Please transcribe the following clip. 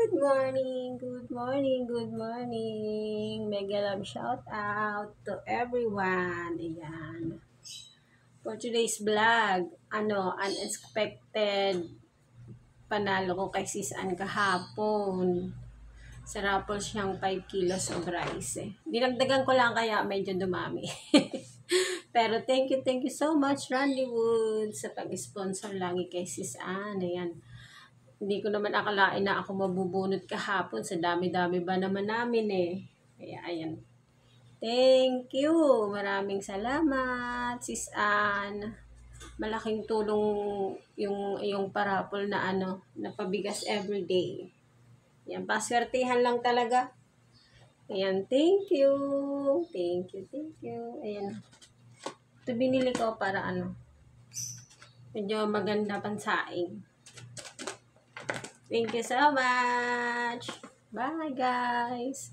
Good morning, good morning, good morning. Mega love shout out to everyone. Ayan. For today's vlog, unexpected panalo ko kay Sis Ann kahapon. Sa raffle siyang 5 kilos of rice eh. Dinagdagan ko lang kaya medyo dumami. Pero thank you so much Randy Wood sa pag-sponsor lagi kay Sis Ann. Ayan. Hindi ko naman akalain na ako mabubunot kahapon. Sa dami-dami ba naman namin eh. Kaya ayan. Thank you. Maraming salamat, Sis Ann. Malaking tulong yung iyong parapol na na pabigas everyday. Yan, paswertihan lang talaga. Ayan, thank you. Thank you. Ayan. Ito binili ko para medyo maganda pansaing. Thank you so much. Bye, guys.